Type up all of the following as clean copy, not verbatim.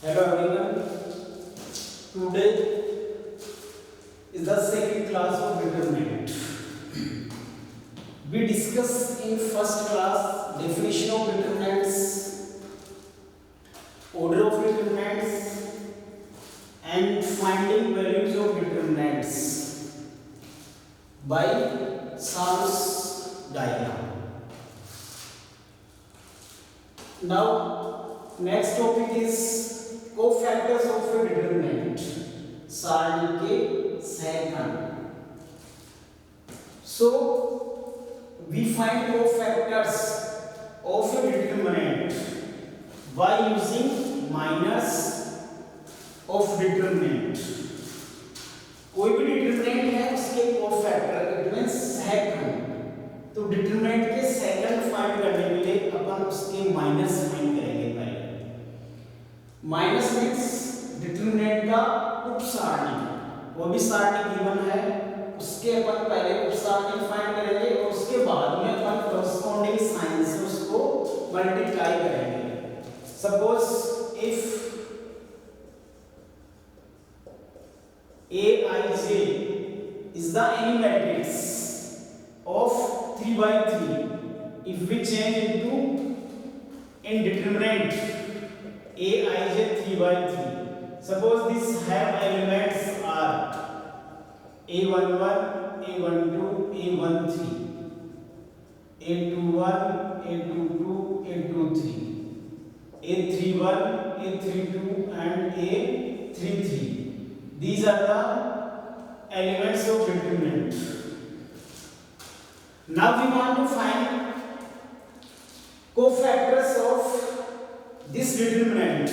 Hello everyone. Today is the second class of determinant. We discuss in first class definition of determinants, order of determinants, and finding values of determinants by Sar's diagram. Now, next topic is cofactors of a determinant, सारणी के सहखंड. So we find cofactors of a determinant by using minus of determinant. कोई भी determinant है उसके cofactor it means सहखंड. तो determinant के second find करने के लिए अपन उसके माइनस फाइंड करेंगे. पहले माइनस मींस डिटरमिनेंट का उप सारणी, वो भी सारणी गिवन है, उसके अपन पहले उप सारणी फाइंड करेंगे और उसके बाद में अपन कॉरेस्पॉन्डिंग साइन से उसको मल्टीप्लाई करेंगे. Suppose if Aij is the any matrix of 3 by 3, if we change into indeterminate Aij 3 by 3, suppose this have elements are A11, A12, A13, A21, A22, A23, A31, A32 and A33. These are the elements of determinant. Now we want to find cofactors of this determinant.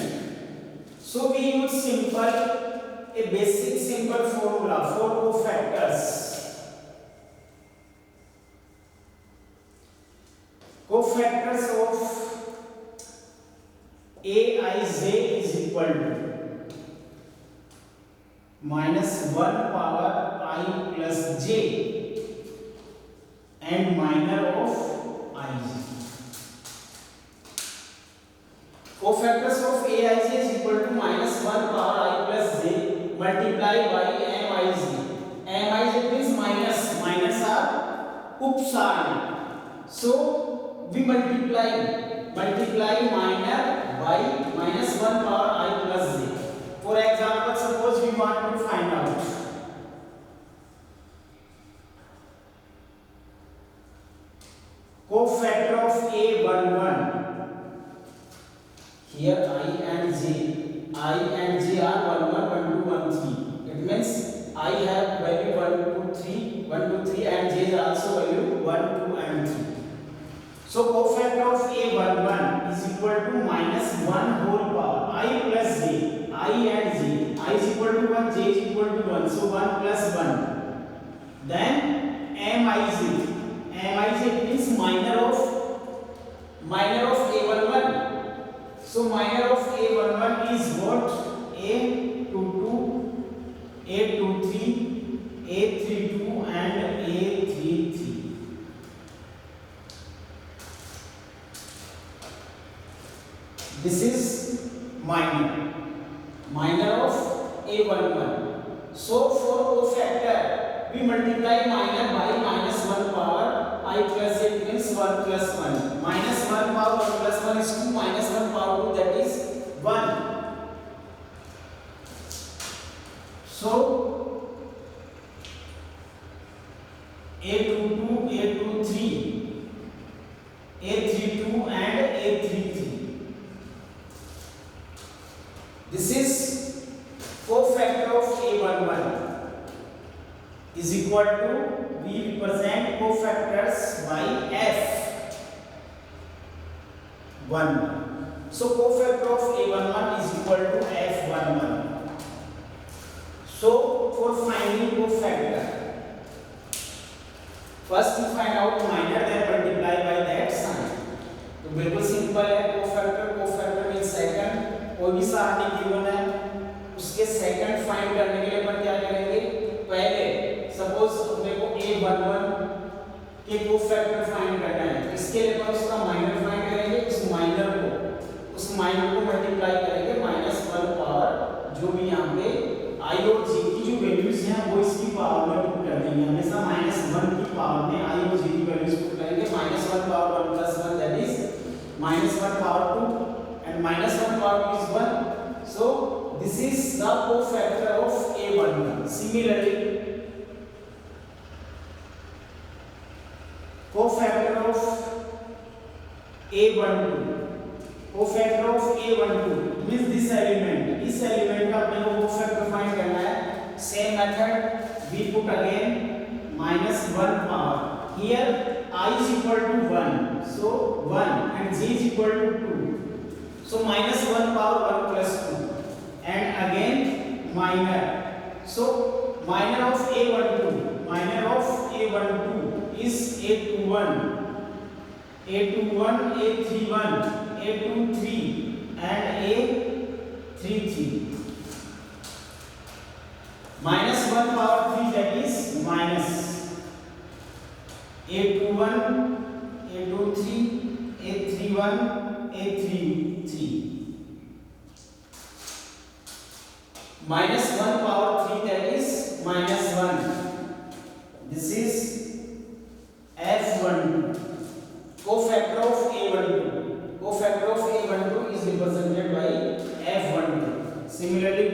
So we use a basic simple formula for cofactors. Cofactors of Aij is equal to minus 1 power I plus j and minor of ij. Cofactors of Aij is equal to minus 1 power I plus j multiplied by mij. Mij means minus are upsarni. So we multiply minor by minus 1 power I plus j. For example, suppose we want to find out cofactor of A11. Here I and j are 1 1 1 2 1 3. It means I have value 1 2 3 and j is also value 1 2 and 3. So cofactor of A11 is equal to minus 1 whole power I plus j. I and j, I is equal to 1, j is equal to 1, so 1 plus 1. Then mij means minor of A11. So minor of A11 is what? A22, A23, A32 and A33. This is minor of A11. So for cofactor we multiply minor by minus 1 power I plus it means 1 plus 1. Minus 1 power 1 plus 1 is 2, minus 1 power 2 that is 1. So A22, A23, A32 and A33. This is cofactor of A11 is equal to, we represent cofactors by F11. So cofactor of A11 is equal to F11. So for finding cofactor, first we find out minor, then multiply by that sign. तो बिल्कुल simple है. cofactor means second. कोई भी सारणी given है उसके second find करने के लिए अपन क्या करेंगे? पहले सपोज मेरे को A11 के कोफैक्टर फाइंड करना है, इसके लिए अपन उसका माइनर फाइंड करेंगे. उस माइनर को मल्टीप्लाई करेंगे -1 minus 1 power 2 and minus 1 power 2 is 1. So this is the cofactor of A11. Similarly, cofactor of A12, cofactor of A12 means this element, इस एलिमेंट का अपने को cofactor फाइंड करना है. Same method we put again minus 1 power. Here I is equal to 1, so 1 and J is equal to 2. So minus 1 power 1 plus 2 and again minor. So minor of A12 is A21, A21, A31, A23 and A33. Minus 1 power 3, that is minus A21, A23, A31, A33. Minus 1 power 3, that is minus 1. This is F12. Cofactor of A12. Cofactor of A12 is represented by F12. Similarly,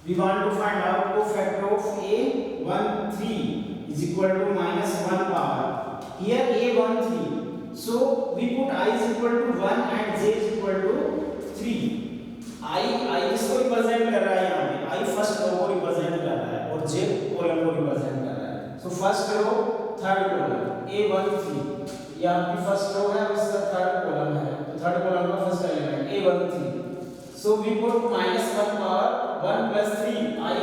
we want to find out cofactor of A13 is equal to minus 1 power. Here A13. So we put I is equal to 1 and J is equal to 3. I इसको represent कर रहा है यहाँ पे. I first row को represent कर रहा है और J कॉलम को रिप्रेजेंट कर रहा है. So first row third column A13. ये आपकी फर्स्ट रो है और इसका थर्ड कॉलम है. तो थर्ड कॉलम का first element A13. So we put minus 1 power 1 plus 3 I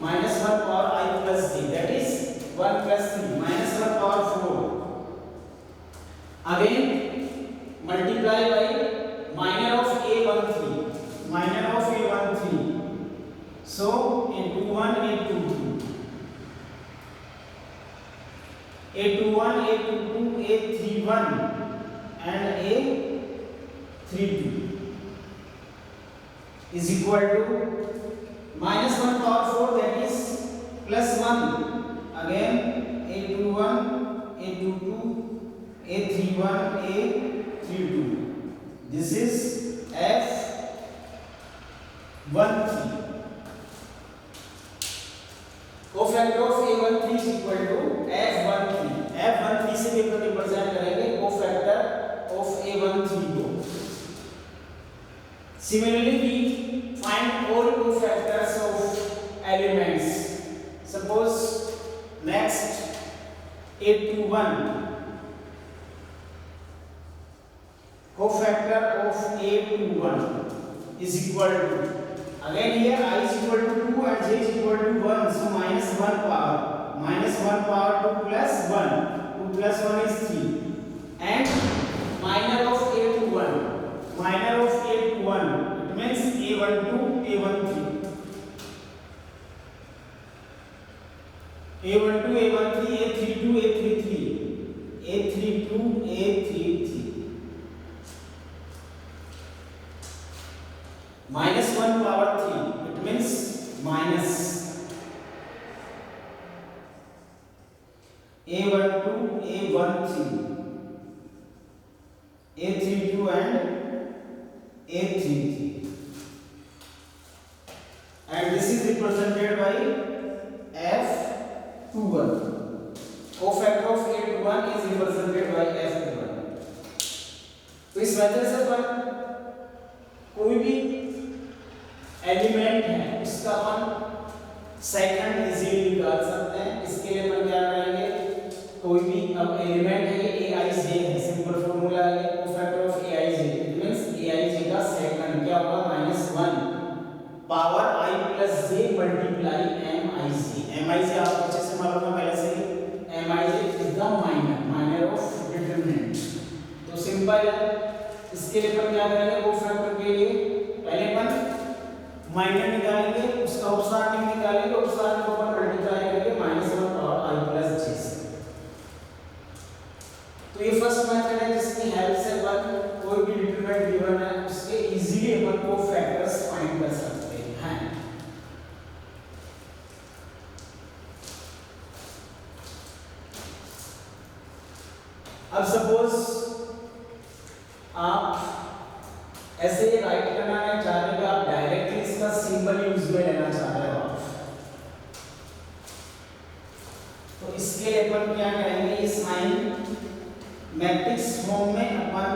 minus 1 power I plus J, that is 1 plus 3 minus 1 power 4. Again multiply by minor of A13. Minor of A13. So A21, A22. A21, A22, A31 and A32 is equal to minus 1 power 4, that is plus 1. Again A21, A22, A31, A32. This is F13. Cofactor of A13 is equal to F13. F13 से भी अपन represent करेंगे cofactor of A13 को. Similarly, we find all cofactors of elements. Suppose next A21. Cofactor of A21 is equal to, again here I is equal to 2 and J is equal to 1, so minus 1 power. Minus 1 power 2 plus 1. 2 plus 1 is 3. And minor of A21. Minor of A21. It means A12, A13. A12, A13, A32, A33. A32, A33. Minus 1 power 3. It means minus A12, A13, A32 and A33. And this is represented by F21. Cofactor of A21 is represented by F21. तो इस वजह से अपन कोई भी element है उसका अपन second easily निकाल सकते हैं. इसके लिए अपन क्या करेंगे, कोई भी अब एलिमेंट है ये aij है, सिंपल फॉर्मूला है cofactor of aij. It means aij का सेकंड क्या होगा, -1 power i plus j multiply mij आपको अच्छे से मालूम है पहले से ही. mij is the minor of determinant. तो सिंपल है. इसके लिए अपन क्या करेंगे, कोफैक्टर के लिए पहले अपन माइनर निकालेंगे, उसका उपसार निकालेंगे, उपसार को अपन मल्टीप्लाई करके अब सपोज आप ऐसे राइट करना नहीं चाह रहे हो, आप डायरेक्टली इसका सिंबल यूज में लेना चाह रहे हो आप, तो इसके लिए अपन क्या करेंगे, ये साइन मैट्रिक्स फॉर्म में अपन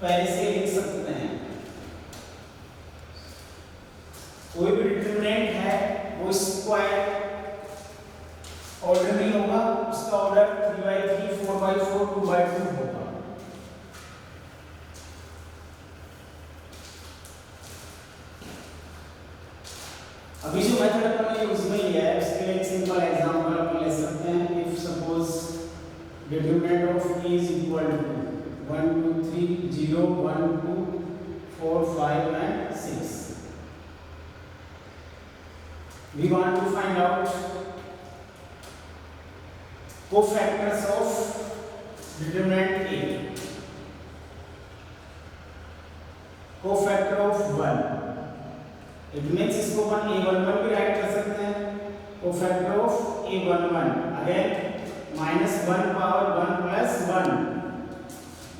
पहले से लिख सकते हैं। कोई भी डिटरमिनेंट है वो स्क्वायर ऑर्डर नहीं होगा, उसका ऑर्डर 3/3, 4/4, 2/2 होगा। अभी जो मेथड अपन ने यूज में लिया है उसके लिए एक सिंपल एग्जांपल अपन ले सकते हैं। If suppose determinant of a is equal to 1 2 3 0 1 2 4 5 and 6, we want to find out cofactors of determinant a, cofactor of 1, it means इसको अपन a11 भी राइट कर सकते हैं, cofactor of a11 again -1 power 1 plus 1,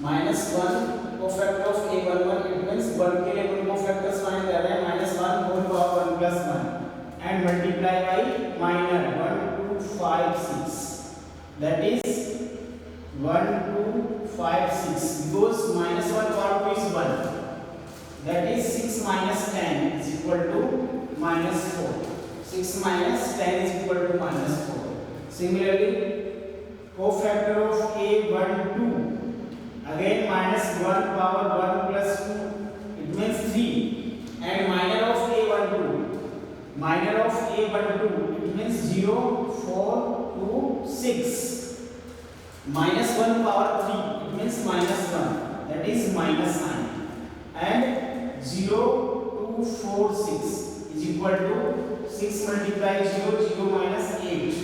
-1 cofactor of a11, it means 1 के लिए अपन cofactors find कर रहे हैं, -1 whole power 1 plus 1 and multiply by minor 1 2 5 6, that is 1 2 5 6, because -1 power 2 is 1, that is 6 minus 10 is equal to -4, 6 minus 10 is equal to -4. Similarly, cofactor of a12 again -1 power 1 plus 2, it means 3, and minor of a12 it means 0 4 2 6, -1 power 3 it means -1, that is minus sign, and 0 2 4 6 is equal to 6 multiply 0 0 minus 8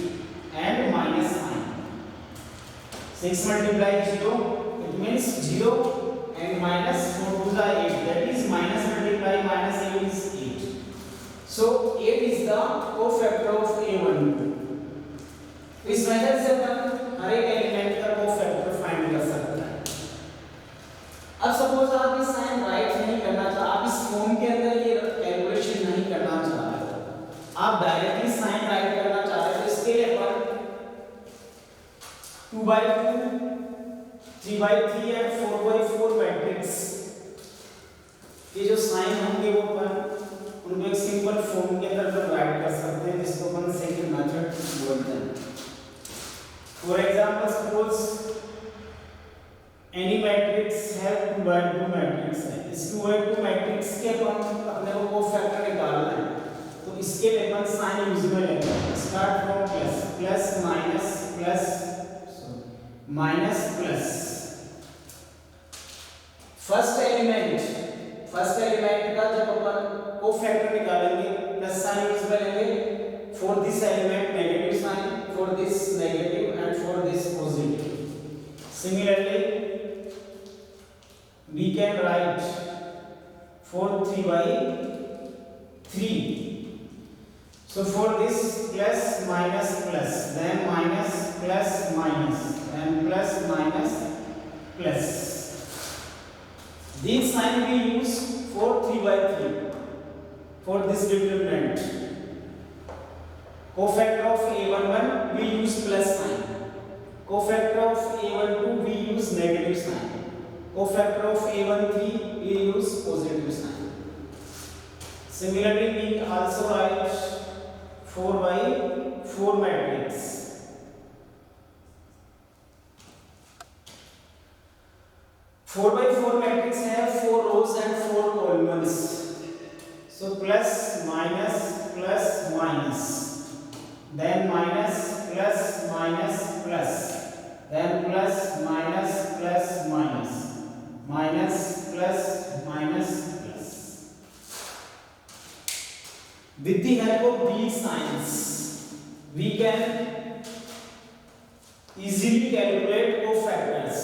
and minus sign, 6 multiply 0 it means 0 and minus 4 to the 8, that is minus multiply minus 8 is 8. So 8 is the cofactor of a12. इस method से अपन हर एक element का cofactor find कर सकते हैं। अब suppose आप इस साइन राइट नहीं करना चाह, आप इस फॉर्म के अंदर ये कैलकुलेशन नहीं करना चाह रहे हो, आप डायरेक्टली साइन राइट करना चाह रहे हो, तो इसके लिए अपन 2/2 3/3 एंड 4/4 मैट्रिक्स ये जो साइन होंगे वो अपन उनको एक सिंपल फॉर्म के अंदर राइट कर सकते हैं, जिसको अपन सेकंड मेथड बोलते हैं। For example suppose any matrix है 2/2 मैट्रिक्स है, इस 2/2 मैट्रिक्स के अपन अपने को कोफैक्टर निकालना है, तो इसके लिए अपन साइन यूज में लेंगे, start from plus minus plus minus plus. First element का जब अपन कोफैक्टर निकालेंगे प्लस साइन यूज में लेंगे, for this element negative sign, for this negative and for this positive. Similarly, we can write for 3/3. So for this plus minus plus, then minus plus minus, then plus minus plus. This sign we use for 3/3 for this determinant. Cofactor of a11 we use plus sign. Cofactor of a12 we use negative sign. Cofactor of a13 we use positive sign. Similarly, we also write 4/4 matrix. 4/4 matrix have 4 rows and 4 columns. So plus minus, then minus minus, then plus minus, minus. With the help of these signs, we can easily calculate cofactors.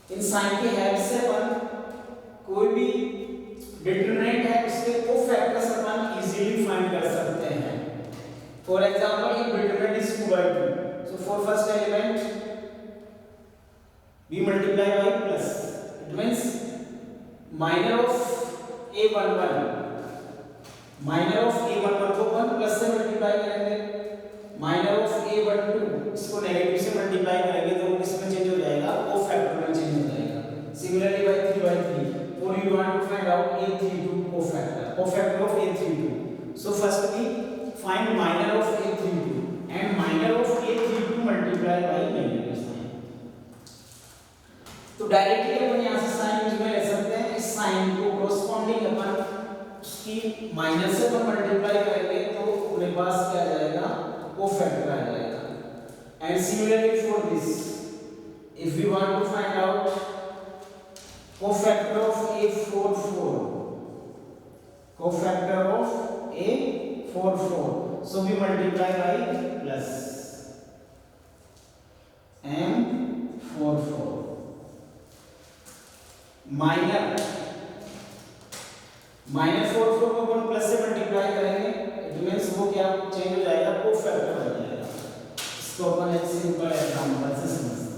इन sign के help से अपन कोई भी determinant है उसके cofactors अपन easily find कर सकते हैं। For example if determinant is 2/2, so for first element we multiply by plus. It means minor of a11 को 1 प्लस से मल्टीप्लाई करेंगे, माइनर ऑफ a12 इसको नेगेटिव से मल्टीप्लाई करेंगे तो किसमें चेंज हो जाएगा, को फैक्टर में चेंज हो जाएगा। Similarly by 3 or you want to find out a32 cofactor of a32. So first we find minor of a32 and minor of a32 multiply by negative sign. तो डायरेक्टली अपन यहाँ से sign use में ले सकते हैं, इस साइन को corresponding अपन उसकी माइनस से अपन मल्टीप्लाई करेंगे तो अपने पास क्या आ जाएगा, कोफैक्टर आ जाएगा। And similarly for this if we want to find out cofactor of a44, cofactor of a44, so we multiply by plus m44 minor 44 को अपन प्लस से मल्टीप्लाई करेंगे, इट मींस वो क्या चेंज हो जाएगा, कोफैक्टर हो जाएगा। इसको अपन एक सिंपल एग्जांपल से समझते हैं।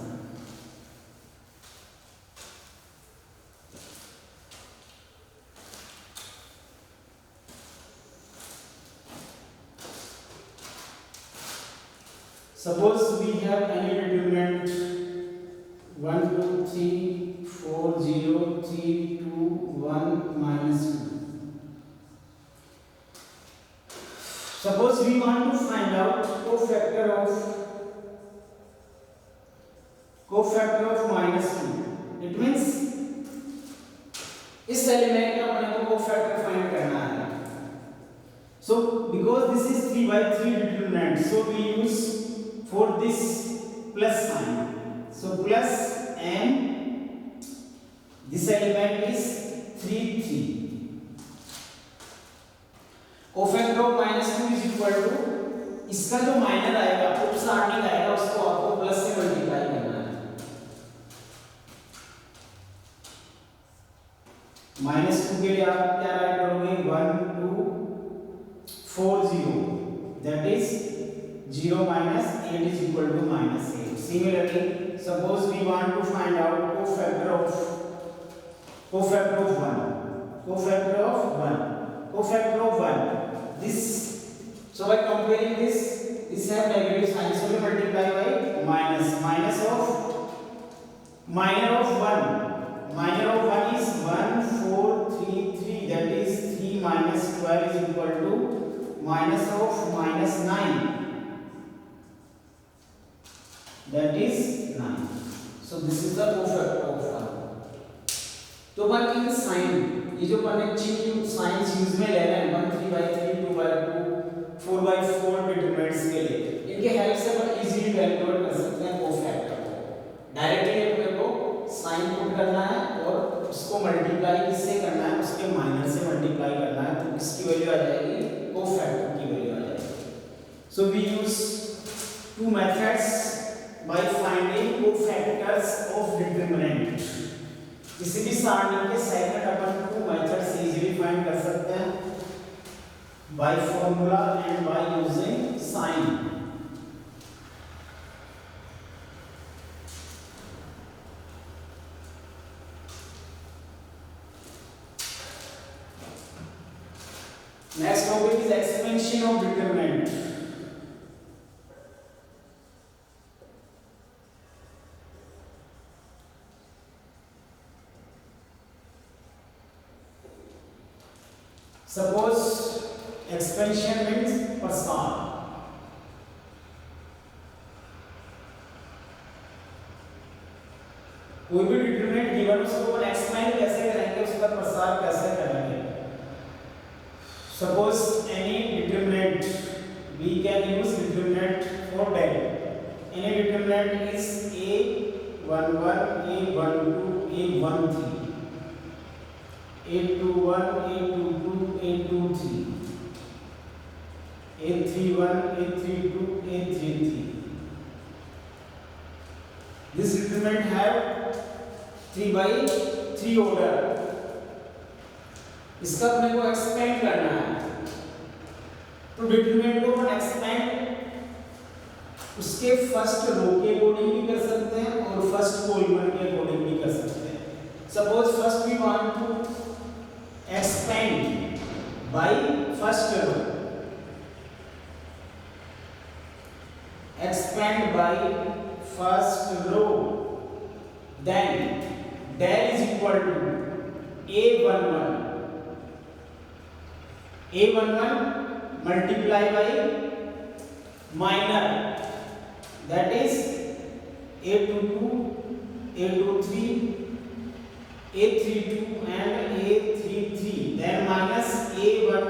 Suppose we have any determinant 1 2 3 4 0 3 2 1 minus 2. Suppose we want to find out cofactor of minus 2. It means इस एलिमेंट का अपने को कोफैक्टर फाइंड करना है। So because this is 3 by 3 determinant, so we use for this plus sign, so plus and this element is 3 3. cofactor of minus 2 is equal to, इसका जो minor आएगा उप सारणिक आएगा उसको आपको प्लस से मल्टीप्लाई करना है। माइनस 2 के लिए आप क्या राइट करोगे, 1 2 4 0, that is 0 minus 8 is equal to minus 8. Similarly, suppose we want to find out cofactor of 1. This, so by comparing this have negative sign, so we multiply by minus. Minor of 1 is 1 4 3 3, that is 3 minus 12 is equal to minus of minus 9, that is 9. So this is the cofactor of 1. तो बाकी इन sign, ये जो अपन ने चिन्ह science use में ले रहे हैं 1 3 by 3 2 by 2 4 by 4 डिटरमिनेंट्स के लिए, इनके हेल्प से अपन इजीली कैलकुलेट कर सकते हैं कोफैक्टर को। डायरेक्टली अपने को साइन पुट करना है और उसको मल्टीप्लाई किससे करना है, उसके माइनर से मल्टीप्लाई करना है, तो किसकी वैल्यू आ जाएगी, कोफैक्टर की वैल्यू आ जाएगी। So we use two methods by finding cofactors of determinant. किसी भी सारणी के सेकंड अपन को मेथड से इजीली फाइंड कर सकते हैं, by formula and by using sign. Next topic is expansion of determinant. Suppose expansion means प्रसार। कोई भी डिटरमिनेंट गिवन उसको एक्सपेंड कैसे करेंगे, उसका प्रसार कैसे करेंगे। Suppose any determinant, we can use determinant for del. Any determinant is a11 a12 a13 a21 a22 a23 a31 a32 a33. This determinant have 3 by 3 order. इसका अपने को एक्सपेंड करना है, तो डिटरमिनेंट को अपन एक्सपेंड उसके फर्स्ट रो के according भी कर सकते हैं और फर्स्ट कॉलम के Suppose first we want to expand by first row. Expand by first row. Then del is equal to A11. A11 multiply by minor, that is A22, A23, A32 and A33, then minus A12.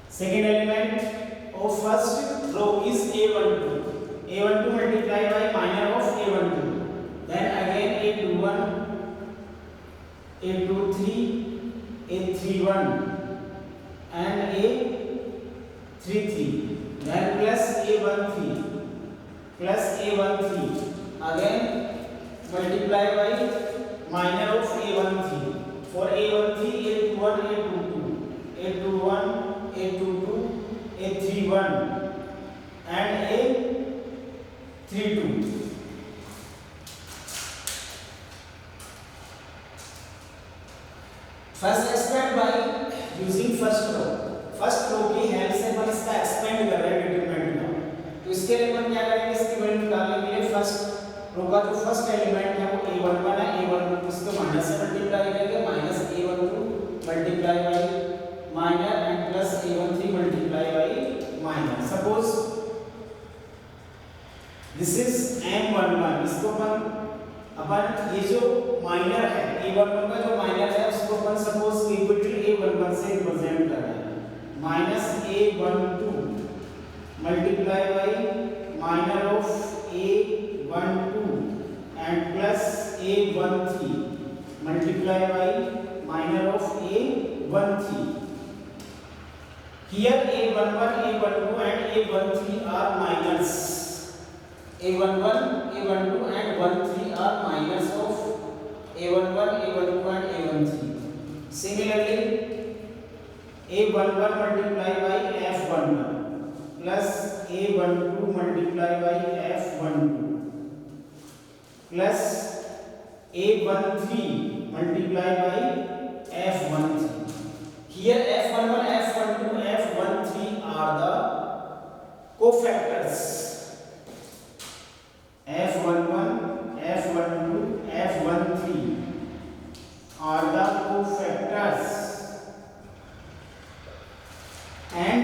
Second element of first row is A12. A12 multiply by minor of A12. Then again A21, A23, A31 and A33. Then plus A13 plus A13. Again multiply by minor of A13. For A13, A21, A22, A21, A22, A31 and A32. First expand by using first row. First row की help से हम इसका expand कर रहे हैं determinant का। तो इसके लिए हम क्या करेंगे, इसकी वैल्यू निकालने के लिए फर्स्ट रो का जो फर्स्ट एलिमेंट है वो A11 है, A11 इसको माइनस से मल्टीप्लाई करेंगे, minus A12 multiply by minor and plus A13 multiply by minor. Suppose this is M11, इसको अपन ये जो माइनर है A11 का जो माइनर है उसको अपन सपोज कैपिटल A11 से रिप्रेजेंट कर रहे हैं, minus A12 multiply by minor of A12 and plus A13 multiply by minor of A13। Here A11, A12 and A13 are minors. A11, A12 and 13 are minors of A11, A12 and A13. Similarly, A11 multiply by F11 plus A12 multiply by F12 plus A13 multiply by F13. Here F11, F12, F13 are the cofactors. F11, F12, F13 are the cofactors, and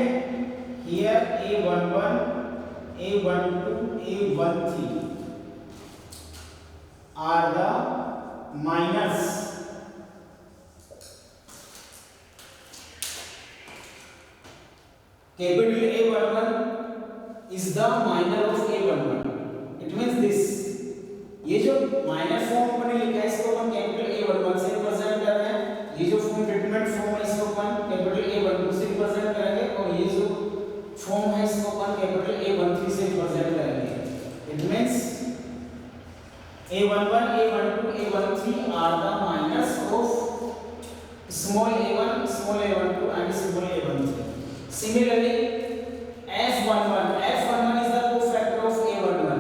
here A11, A12, A13 are the minors. Capital A11 is the minor of A11. It means this, ये जो minor form अपने लिखा है इसको अपन capital A11 से represent कर रहे हैं, ये जो फॉर्म डिटरमिनेंट फॉर्म है इसको अपन कैपिटल A12 से रिप्रेजेंट करेंगे, और ये जो फॉर्म है इसको अपन कैपिटल A13 से रिप्रेजेंट करेंगे। It means A11, A12, A13 are the minors of small a1, small a12 and small a13. Similarly, F11, F11 is the cofactor of A11.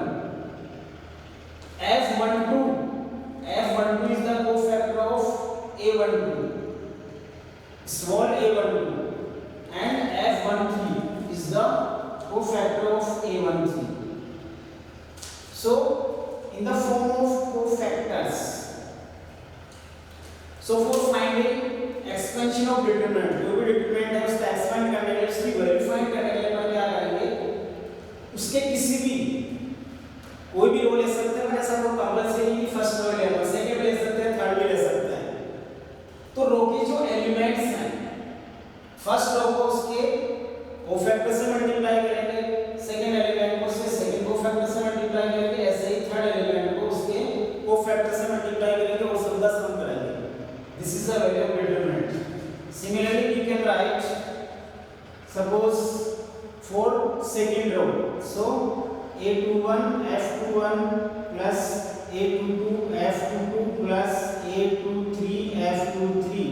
F12 is the cofactor of A12, small a12, and F13 is the cofactor of A13. So, in the form of cofactors. So, for finding expansion of determinant, जो भी determinant है उसका expand करने के लिए, उसकी value find करने के लिए अपन क्या करेंगे, उसके किसी भी कोई भी रो ले सकते हैं, ऐसा रो कंपल्सरी नहीं फर्स्ट रो ले, सेकंड ले सकते हैं, थर्ड भी ले सकते हैं। तो रो के जो एलिमेंट्स हैं, फर्स्ट रो को उसके कोफैक्टर से मल्टीप्लाई करेंगे, सेकंड एलिमेंट को उसके सेकंड कोफैक्टर से मल्टीप्लाई करेंगे, ऐसे ही थर्ड एलिमेंट को उसके कोफैक्टर से मल्टीप्लाई करेंगे और सबका सम करेंगे। This is the value of determinant. Similarly we can write suppose for second row, so A21 F21 plus A22 F22 plus A23 F23,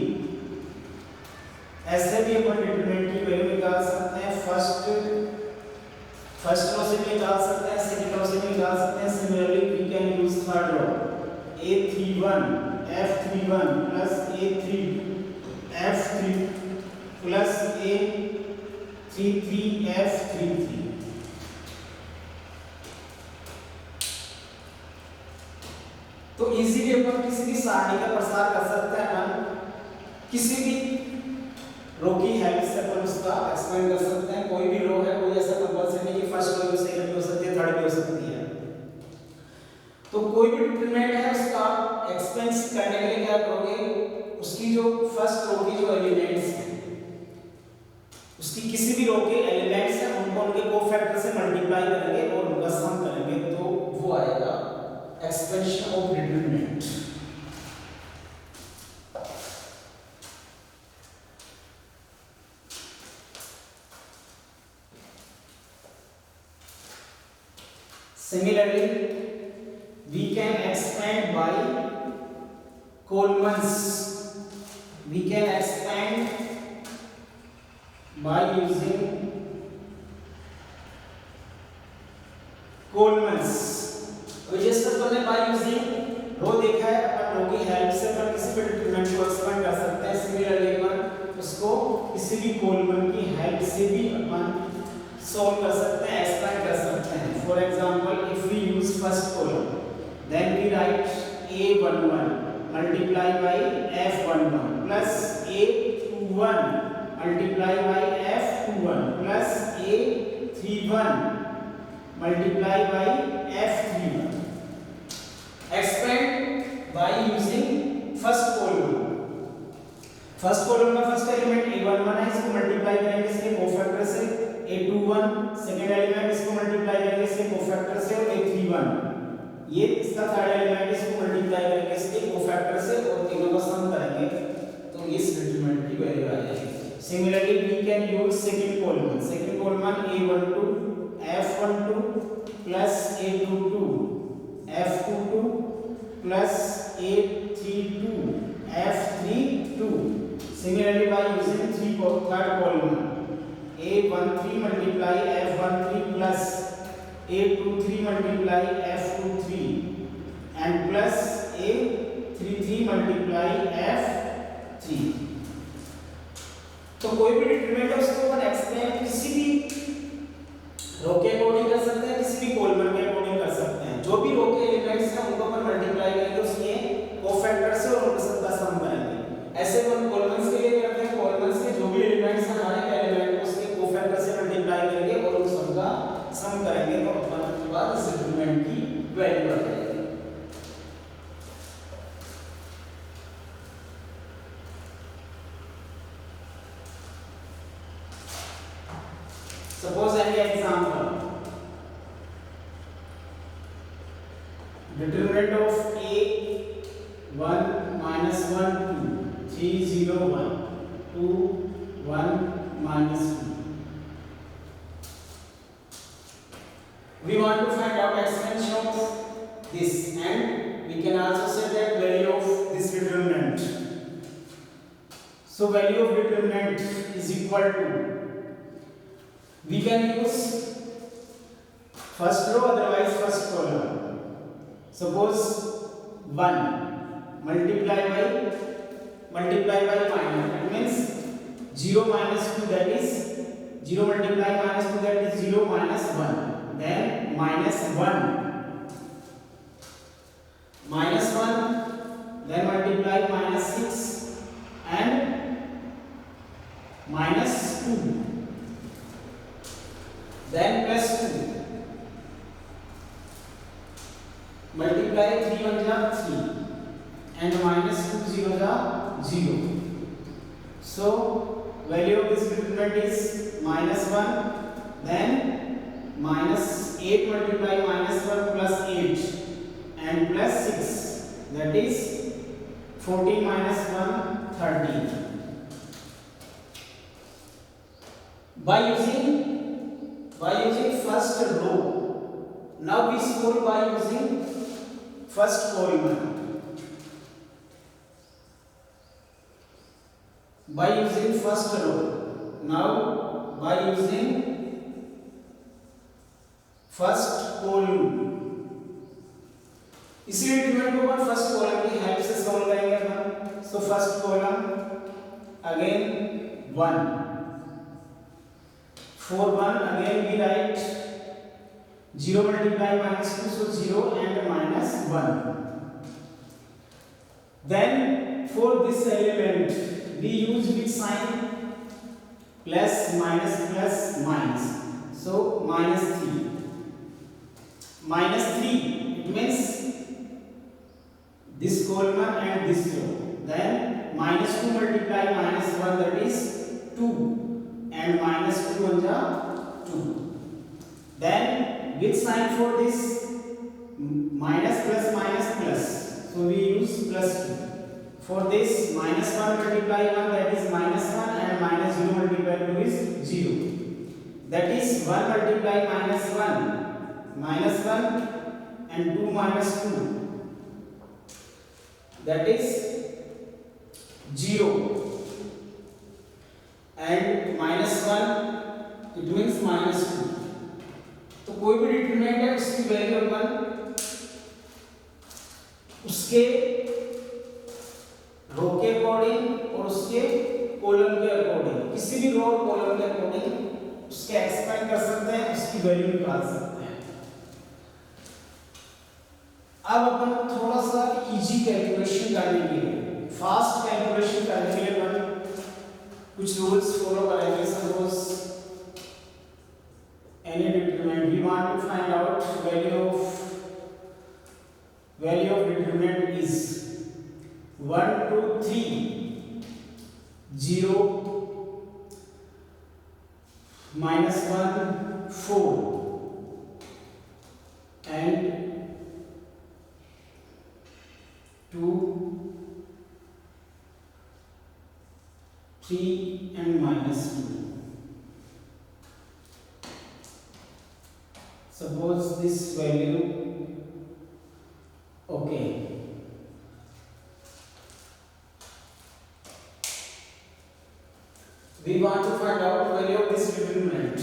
ऐसे भी अपन डिटरमिनेंट की वैल्यू निकाल सकते हैं। फर्स्ट रो से भी निकाल सकते हैं, सेकंड रो से भी निकाल सकते हैं। Similarly we can use third row. A31 F31 plus A3 F3 plus A33 F33। तो इजीली अपन किसी भी सारणी का प्रसार कर सकते हैं। अपन किसी भी रो की हेल्प से अपन उसका एक्सपेंड कर सकते हैं। कोई भी रो है, कोई ऐसा कंपल्सरी नहीं कि फर्स्ट रो सेकंड भी हो सकती है, थर्ड भी हो सकती है। तो कोई भी डिटरमिनेंट है उसका एक्सपेंस करने के लिए क्या करोगे, उसकी जो फर्स्ट रो की जो एलिमेंट्स हैं, उसकी किसी भी रो के एलिमेंट्स हैं उनको उनके कोफैक्टर से मल्टीप्लाई करेंगे और उनका सम करेंगे, तो वो आएगा expansion of determinant. Similarly, we can expand by Coleman's. We can expand by using Coleman's. जैसे अपन ने by using रो देखा है, अपन रो की हेल्प से अपन किसी भी डिटरमिनेंट को एक्सपेंड कर सकते हैं। सिमिलरली अपन उसको किसी भी कोलमन की हेल्प से भी अपन solve कर सकते हैं, एक्सपेंड कर सकते हैं। For example, if we use first column, then we write a11 multiply by f11 plus a21 multiply by f21 plus a31 multiply by f31। Expand by using first column. First column का first element a11 है, इसको multiply करेंगे इसके cofactor से a21, second element इसको multiply करेंगे इसके cofactor से और a31, ये इसका थर्ड एलिमेंट इसको मल्टीप्लाई करेंगे इसके कोफैक्टर से और तीनों का सम करेंगे, तो इस डिटरमिनेंट की वैल्यू आ जाएगी। Similarly we can use second column. Second column a12 f12 plus a22 f22 plus a32 f32। Similarly by using third column a13 multiply f13 plus a23 multiply f23 and plus a33 multiply f3। तो कोई भी determinant है उसको अपन expand किसी भी रो के according कर सकते हैं, किसी भी कॉलम के अकॉर्डिंग कर सकते हैं। जो भी रो के एलिमेंट्स हैं उनको अपन मल्टीप्लाई करेंगे उसके कोफैक्टर से और उनका सबका सम करेंगे। ऐसे अपन कॉलम्स के लिए करते हैं, कॉलम्स के जो भी एलिमेंट्स हैं हमारे एलिमेंट को उसके कोफैक्टर से मल्टीप्लाई करेंगे और उन सबका सम करेंगे, तो अपन के बाद इस डिटरमिनेंट की वैल्यू आ जाएगी। Suppose any example, determinant of a1 minus 1 2 3 0 1 2 1 minus 2. We want to find out expansion of this, and we can also say that value of this determinant. So value of determinant is equal to, we can use first row otherwise first column. Suppose 1 multiply by minus, that means 0 minus 2, that is 0 multiply minus 2, that is 0 minus 1, then minus 1, then multiply minus 6 and minus 2, then plus 2, multiply 3 1 जा 3 and minus 2 0 जा 0. So value of this determinant is minus 1, then minus 8 multiply minus 1 plus 8 and plus 6, that is 14 minus 1 13. By using first row, now we solve by using first column. By using first row, now by using first column, इसी determinant को अपन first column की help से solve करेंगे अपन। So first column again 1 for 1 again we write 0 multiply minus 2, so 0 and minus 1. Then for this element we use which sign? Plus minus, so minus 3. Minus 3 it means this column and this row. Then minus 2 multiply minus 1, that is 2, and minus 2 on the 2. Then which sign for this? Minus plus minus plus, so we use plus 2. For this minus 1 multiply 1, that is minus 1, and minus 0 multiply 2 is 0. That is 1 multiply minus 1, minus 1, and 2 minus 2, that is 0. And minus 1 it means minus 2. तो कोई भी determinant है उसकी value अपन उसके रो के according और उसके column के अकॉर्डिंग, किसी भी रो और कॉलम के अकॉर्डिंग उसके एक्सपेंड कर सकते हैं, उसकी वैल्यू निकाल सकते हैं। अब अपन थोड़ा सा इजी कैलकुलेशन करने के लिए, फास्ट कैलकुलेशन करने के लिए अपन कुछ रूल्स फॉलो करेंगे। Suppose any determinant we want to find out value of determinant is 1 2 3 0 minus 1 4 and 2 3 and minus 2. Suppose this value, okay, we want to find out value of this determinant.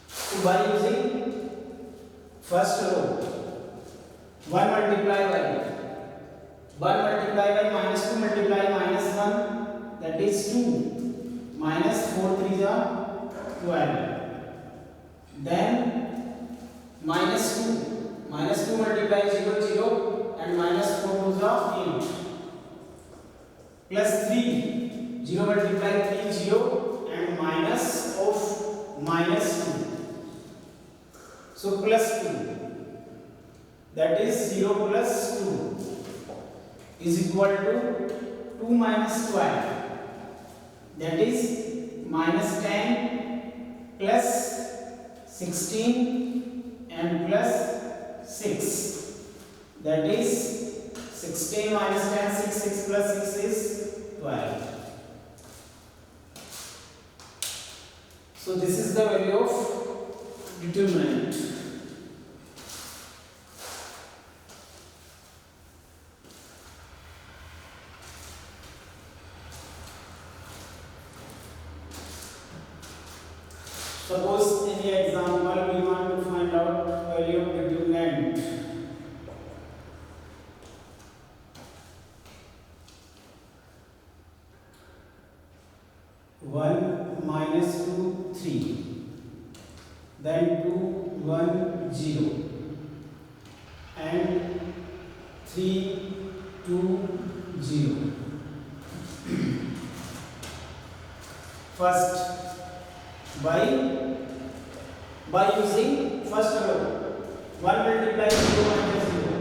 So by using first row 1 multiply by minus 2 multiply minus 1, that is 2, minus 4 3 are 12. Then minus 2 multiply 0 0 and minus 4 2 are 8, plus 3 0 multiply 3 0 and minus of minus 2, so plus 2, that is 0 plus 2 is equal to 2 minus 12, that is minus 10 plus 16 and plus 6, that is 16 minus 10 6 6 plus 6 is 12. So this is the value of determinant. Suppose in the example we want to find out value of determinant. One minus 2 3, then 2 1 0 and 3 2 0. First by using first row 1 multiply 0 minus 0,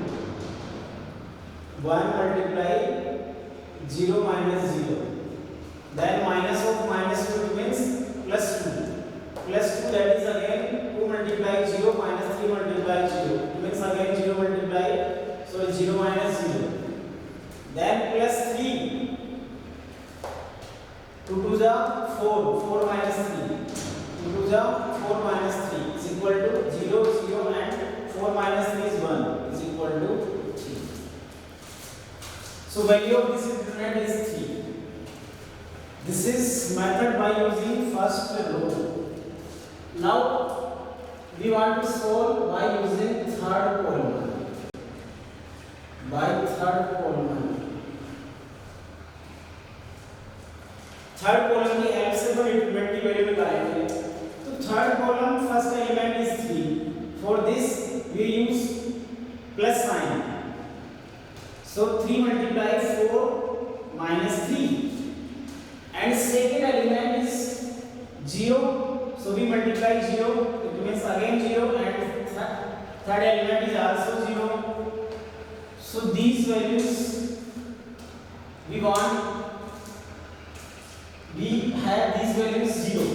1 multiply 0 minus 0, then minus of minus 2 means plus 2, that is again 2 multiply 0 minus 3 multiply 0 means again 0 multiply, so 0 minus 0, then plus 3 2 2 is 4 minus 3, 2 2 is 4 minus 3 is equal to 0 0 and 4 minus 3 is 1 is equal to 3. So value of this determinant is 3. This is method by using first row. Now we want to solve by using third column. by third column. Third column की help से अपन determinant की value निकालेंगे। तो third column first element is 3, for this we use plus sign, so 3 multiply 4 minus 3, and second element is 0, so we multiply 0, it means again 0, and third element is also 0, so these values we want, we have these values 0,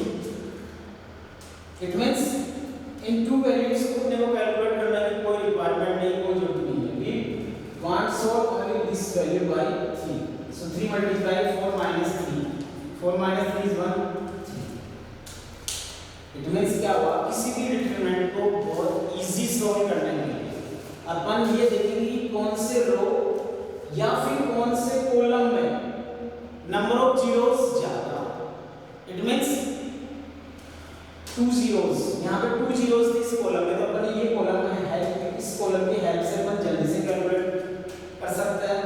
it means in to values को अपने को calculate करने की कोई requirement नहीं, कोई जरूरत नहीं है, we want solve only this value by 3, so 3 multiply 4 minus 3, 4 minus 3 is 1, 3, it means क्या हुआ, किसी भी डिटरमिनेंट को बहुत इजी सॉल्व करने के लिए अपन ये देखेंगे कि कौन से रो या फिर कौन से कॉलम में नंबर ऑफ जीरोस ज्यादा, इट मींस 2 zeros, यहाँ पे 2 zeros थे इस कॉलम में, तो अपन ये कॉलम में हेल्प, इस कॉलम की हेल्प से अपन जल्दी से कैलकुलेट कर सकते हैं।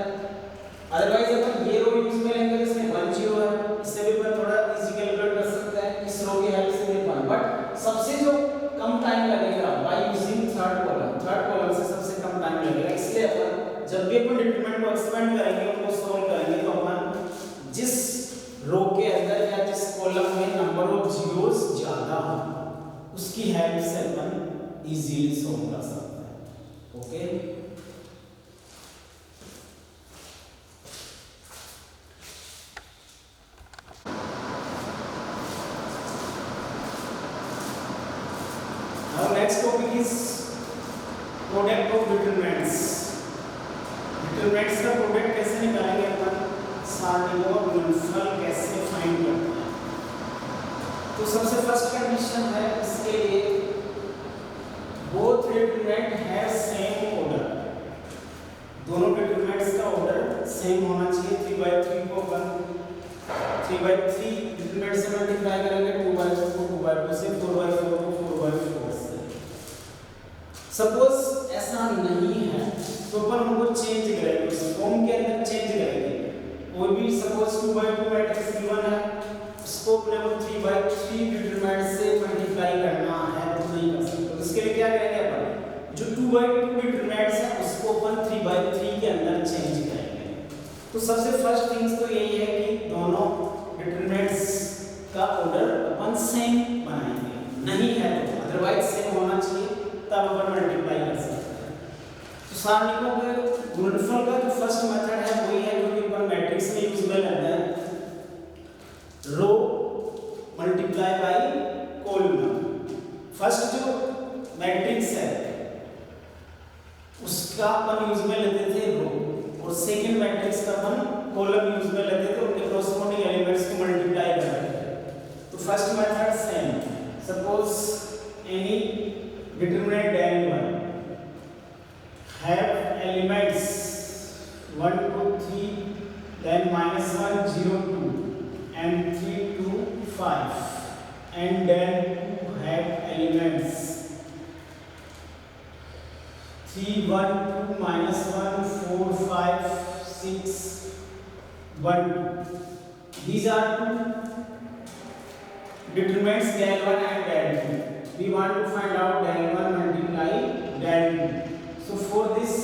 अदरवाइज अपन ये रो यूज में लेंगे जिसमें 1 0 है, इससे भी अपन थोड़ा इजी कैलकुलेट कर सकते हैं, इस रो की हेल्प से भी अपन, बट सबसे जो कम टाइम लगेगा बाय यूजिंग थर्ड कॉलम से सबसे कम टाइम लगेगा, इसलिए अपन जब भी अपन डिटरमिनेंट को एक्सपेंड करेंगे, उनको सॉल्व करेंगे, तो अपन जिस रो के अंदर या जिस कॉलम में नंबर ऑफ जीरोस ज्यादा हो उसकी हेल्प से अपन इजीली सॉल्व कर सकते हैं। Okay, now next topic is product of determinants. Determinants का प्रोडक्ट कैसे निकालेंगे अपन, सारणियों और गुणनफल कैसे फाइंड करते हैं। तो सबसे फर्स्ट कंडीशन है इसके लिए, both determinant have same order, दोनों डिटरमिनेंट्स का ऑर्डर सेम होना चाहिए। 3/3 को 3/3 डिटरमिनेंट से मल्टीप्लाई करेंगे, 2/2 को 2/2 से, 4/4 को 4/4 से। सपोज ऐसा नहीं है तो अपन उनको चेंज करेंगे, उस फॉर्म के अंदर चेंज करेंगे। कोई भी सपोज 2/2 मैट्रिक्स गिवन है, उसको अपने को 3/3 डिटरमिनेंट से मल्टीप्लाई करना है तो नहीं कर सकते, इसके लिए क्या करेंगे अपन, जो 2/2 डिटरमिनेंट्स है उसको अपन 3/3 के अंदर चेंज करेंगे। तो सबसे फर्स्ट थिंग्स तो यही है कि दोनों डिटरमिनेंट्स का ऑर्डर अपन सेम बनाएंगे, नहीं है तो अदरवाइज सेम होना चाहिए, तब अपन मल्टीप्लाई कर सकते हैं। तो सारणियों के गुणनफल का जो फर्स्ट मेथड है वही है जो कि अपन मैट्रिक्स में यूज में लेते हैं, रो मल्टीप्लाई बाय कॉलम। फर्स्ट जो मैट्रिक्स है उसका अपन यूज में लेते थे रो, और सेकंड मैट्रिक्स का अपन कॉलम यूज में लेते थे, उनके कॉरस्पॉन्डिंग एलिमेंट्स को मल्टीप्लाई करते थे। तो first method same, suppose any determinant L1 have elements 1 2 3, then -1 0 2 and 3 2 5, and then 2 have elements 3 1 2 -1 4 5 6 1 2. These are two determinants del1 and del2. We want to find out del1 multiply del2. So for this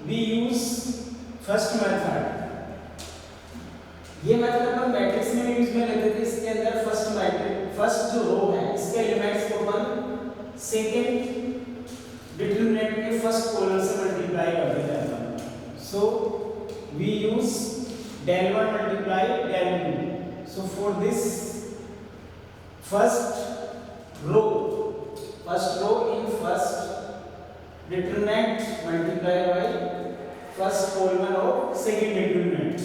we use first method। ये method अपन matrix में use में लेते थे, इसके अंदर first matrix, first जो रो है इसके एलिमेंट्स को अपन सेकंड डिटरमिनेंट के फर्स्ट कॉलम से मल्टीप्लाई करते थे अपन। So we use del1 multiply del2। so for this first row in first determinant multiply by first column of second determinant।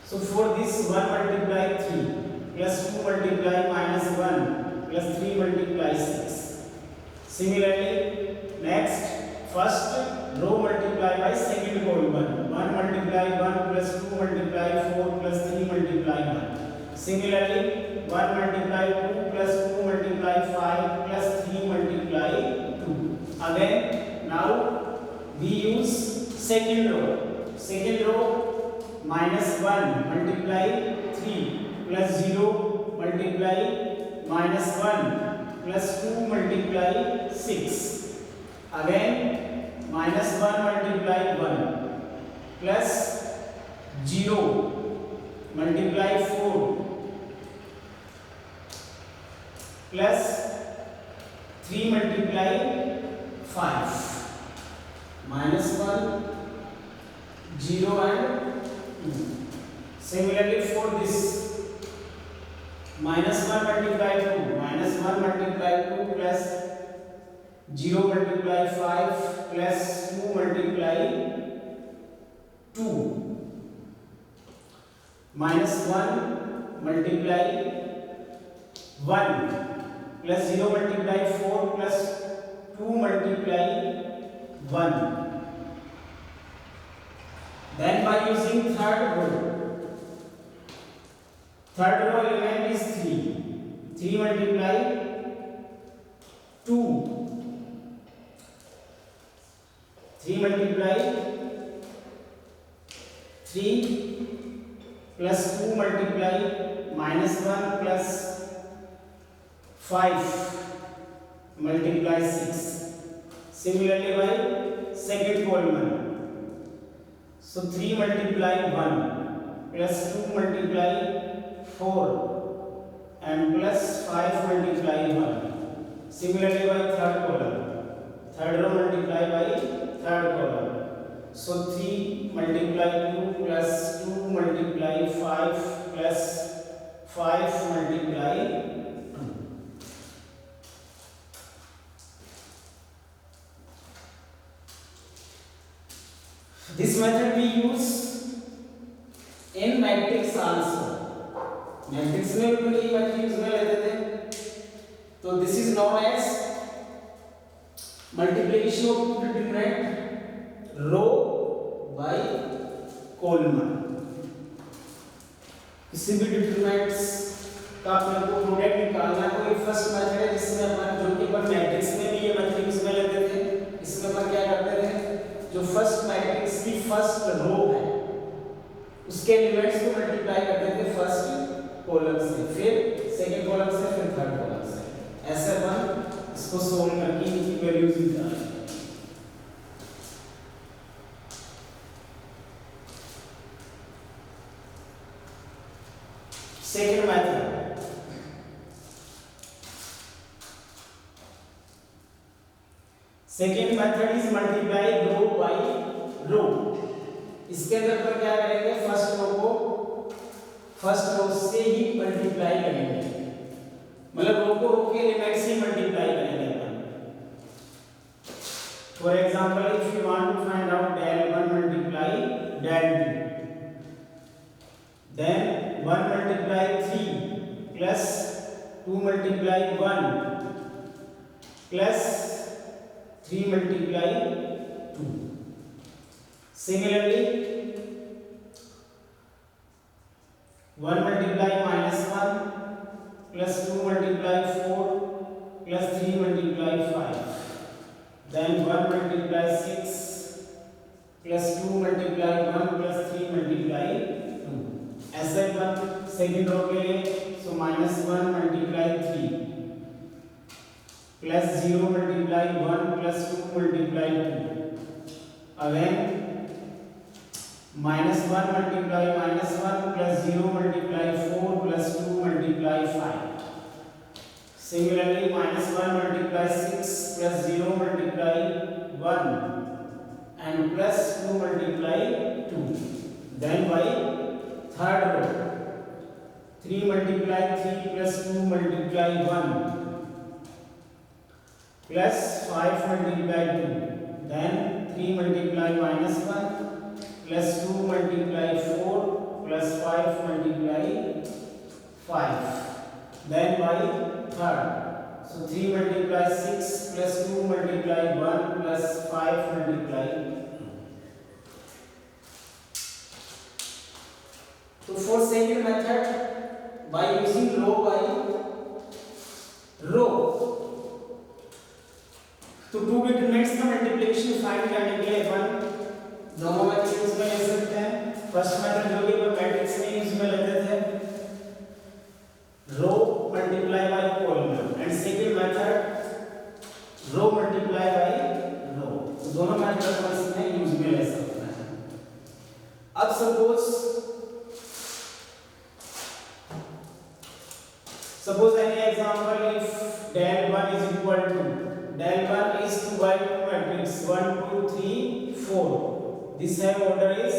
so for this 1 multiply 3 plus 2 multiply -1 plus 3 multiply 6। similarly next first row multiply by second column, 1 multiply 1 plus 2 multiply 4 plus 3 multiply 1। similarly 1 multiply 2 plus 2 multiply 5 plus 3 multiply 2। now we use second row. Second row -1 multiply 3 plus 0 multiply -1 plus 2 multiply 6. Again -1 multiply 1 plus 0 multiply 4 plus 3 multiply 5. -1 0 and 2. Similarly for this -1 multiply 2 -1 multiply 2 plus 0 multiply 5 plus 2 multiply 2 -1 multiply 1 plus 0 multiply 4 plus 2 multiply 1. Then by using third row element is 3. 3 multiply 2. 3 multiply 3 plus 2 multiply -1 plus 5 multiply 6. Similarly by second column. So 3 multiply 1 plus 2 multiply 4 and plus 5 multiply 1. Similarly by third column. Third row multiply by third column. So 3 multiply 2 plus 2 multiply 5 plus 5 multiply 2. This method we use in matrix also. Matrix में भी यही method use में लेते थे. तो this is known as multiplication of two determinant row by column. किसी भी determinants का अपने को प्रोडक्ट निकालना कोई फर्स्ट मेथड है जिसमें अपन जो कि अपन मैट्रिक्स में भी ये मेथड यूज में लेते थे. इसमें अपन क्या करते थे, जो फर्स्ट मैट्रिक्स की फर्स्ट रो है उसके एलिमेंट्स को मल्टीप्लाई करते थे फर्स्ट कॉलम से, फिर सेकंड कॉलम से, फिर थर्ड कॉलम से. ऐसे अपन इसको सोल्व करके इनकी वैल्यूज निकालेंगे. Second method is multiply row by row. इसके अंदर पर क्या करेंगे, फर्स्ट रो से ही मल्टीप्लाई करेंगे, मतलब रो को रो के एलिमेंट से मल्टीप्लाई करेंगे अपन. For example if you want to find out del 1 multiply del 2, then 1 multiply 3 plus 2 multiply 1 plus 3 multiply 2. Similarly 1 multiply -1 plus 2 multiply 4 plus 3 multiply 5. Then 1 multiply 6 plus 2 multiply 1 plus 3 multiply 2. ऐसे अपन second row के लिए so -1 multiply 3 plus 0 multiply 1 plus 2 multiply 2. Again -1 multiply -1 plus 0 multiply 4 plus 2 multiply 5. Similarly -1 multiply 6 plus 0 multiply 1 and plus 2 multiply 2. Then by third row 3 multiply 3 plus 2 multiply 1 plus 5 multiply 2. Then 3 multiply -1 plus 2 multiply 4 plus 5 multiply 5. Then by third, so 3 multiply 6 plus 2 multiply 1 plus 5 multiply 2. So for second method, by using row by row, तो to determinants का multiplication find करने के लिए अपन दोनों method use में ले सकते हैं। फर्स्ट मेथड जो कि अपन मैट्रिक्स में यूज में लेते थे, row multiply by column, and second method row multiply by row. दोनों मेथड अपन इसमें यूज में ले सकते हैं। अब suppose any example, if del 1 is equal to del 1 is 2 by 2 matrix 1 2 3 4, this have order is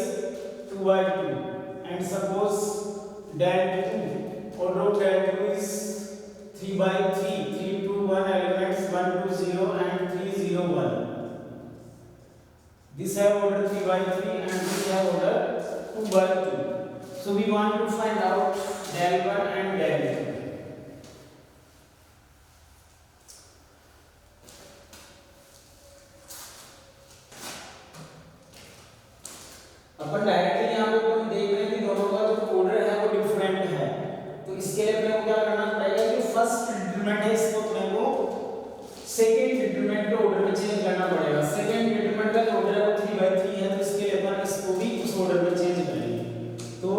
2 by 2, and suppose del 2 order of del 2 is 3 by 3 3 2 1 elements 1 2 0 and 3 0 1, this have order 3 by 3 and this have order 2 by 2. So we want to find out del 1 and del 2. Upon directly यहाँ पे अपन देख रहे हैं कि दोनों का जो order है वो डिफरेंट है, तो इसके लिए अपने को क्या करना पड़ेगा कि फर्स्ट डिटरमिनेंट है इसको अपने को सेकंड डिटरमिनेंट के ऑर्डर में चेंज करना पड़ेगा। सेकंड डिटरमिनेंट का जो ऑर्डर है वो 3 by 3 है, तो इसके लिए अपन इसको भी उस ऑर्डर में चेंज करेंगे। तो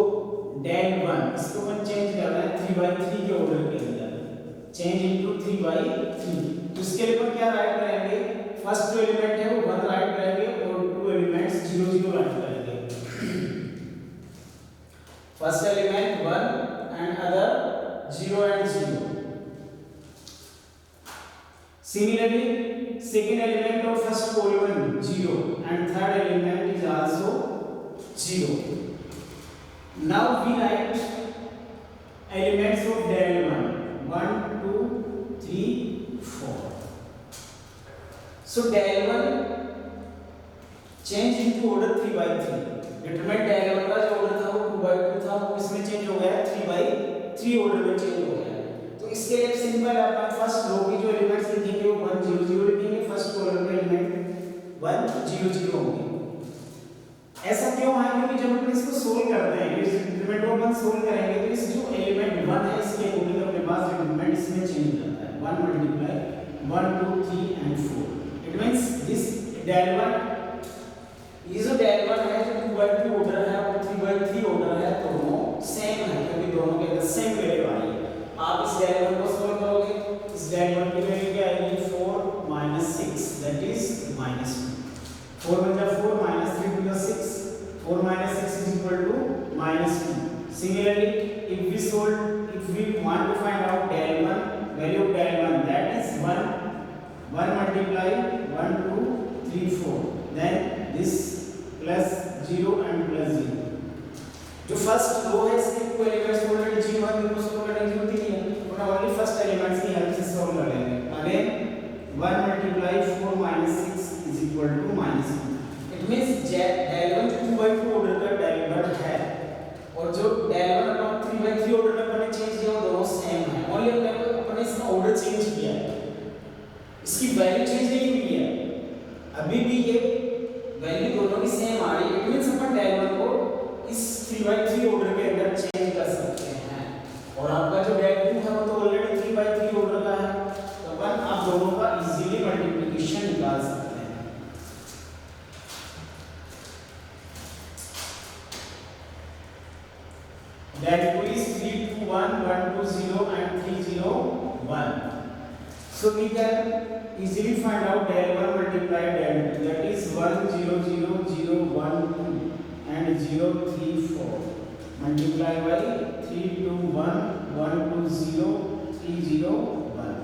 del 1 इसको अपन चेंज कर रहे हैं 3 by 3 के ऑर्डर के अंदर, चेंज इनटू 3 by 3। तो इसके लिए अपन क्या राइट करेंगे, फर्स्ट जो एलिमेंट है वो 1 राइट करेंगे और टू एलिमेंट्स 0 0 राइट करेंगे। First element 1 and other 0 and 0. Similarly, second element of first column 0 and third element is also 0. Now we write elements of del 1 1 2 3 4. So del 1 change into order 3 by 3. Determinant del 1 का जो order था वो 2 by 2 था, वो इसमें change हो गया 3 by 3 order में चेंज हो गया। तो इसके लिए सिंपल है, अपन फर्स्ट रो की जो एलिमेंट्स लिखेंगे वो 1 0 0 लिखेंगे, फर्स्ट कॉलम के एलिमेंट 1 0 0 होंगे। ऐसा क्यों है, क्योंकि जब अपन इसको सोल्व करते हैं, इस डिटरमिनेंट को अपन सोल्व करेंगे तो इस जो एलिमेंट 1 है इसके अकॉर्डिंग अपने पास डिटरमिनेंट इसमें चेंज करता है 1 multiply 1 2 3 and 4। It means this del 1, ये जो del 1 है जो 2 by 2 ऑर्डर है और 3 by 3 ऑर्डर है, दोनों सेम है क्योंकि दोनों के अंदर सेम वैल्यू आ रही है। आप इस del 1 को सॉल्व करोगे, इस del 1 की वैल्यू क्या आएगी 4 - 6 that is -2। 4 × 4 -3 + 6, 4 - 6 is equal to -2। Similarly, if we want to find out del 1, value of del 1, that is 1 multiply 1 2 3 4, then this plus 0 and plus 0। जो फर्स्ट रो है इसके टू एलिमेंट्स ऑलरेडी 0 है, तो उसको करने की जरूरत ही नहीं है, तो ओनली फर्स्ट एलिमेंट्स की हेल्प से सॉल्व कर लेंगे। Again 1 multiply 4 - 6 is equal to -2। It means del 1 2 by 2 order का del 1 है और जो del 1 अपॉन 3 by 3 ऑर्डर में अपने चेंज किया वो दोनों सेम है, ओनली अपने इसका ऑर्डर चेंज किया है, इसकी वैल्यू चेंज नहीं हुई है, अभी भी ये वैल्यू दोनों की सेम आ रही है। इट मींस अपन del 1 को इस 3 by 3 ऑर्डर के अंदर चेंज कर सकते हैं, और आपका जो del 2 है वो तो ऑलरेडी 3 by 3 ऑर्डर का है, तो अपन आप दोनों का इजीली मल्टीप्लिकेशन निकाल सकते हैं। del 2 is 3 2 1 1 2 0 and 3 0 1, so we can easily find out del 1 multiply del 2, that is 1 0 0 0 1 2 and 0 3 4 multiply by 3 2 1 1 2 0 3 0 1।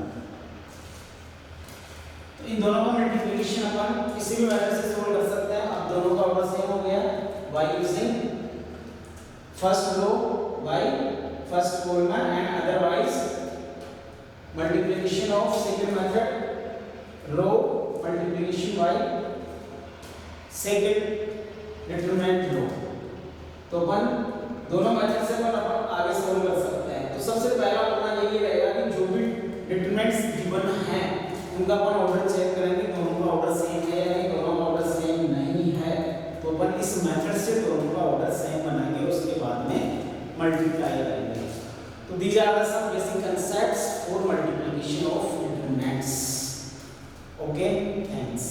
तो इन दोनों का मल्टीप्लिकेशन अपन किसी भी मेथड से सोल्व कर सकते हैं। अब दोनों का ऑर्डर सेम हो गया by using first row by first column and otherwise multiplication of second method row multiplication by second determinant row। तो अपन दोनों मेथड से अपन आगे सॉल्व कर सकते हैं। तो सबसे पहला अपना यही रहेगा कि जो भी डिटरमिनेंट्स गिवन हैं उनका अपन ऑर्डर चेक करेंगे, दोनों का ऑर्डर सेम है या नहीं, दोनों का ऑर्डर सेम नहीं है तो अपन इस मेथड से दोनों का ऑर्डर सेम बनाएंगे, उसके बाद में मल्टीप्लाई करेंगे। तो these are the some basic concepts for multiplication of determinants। Okay, thanks।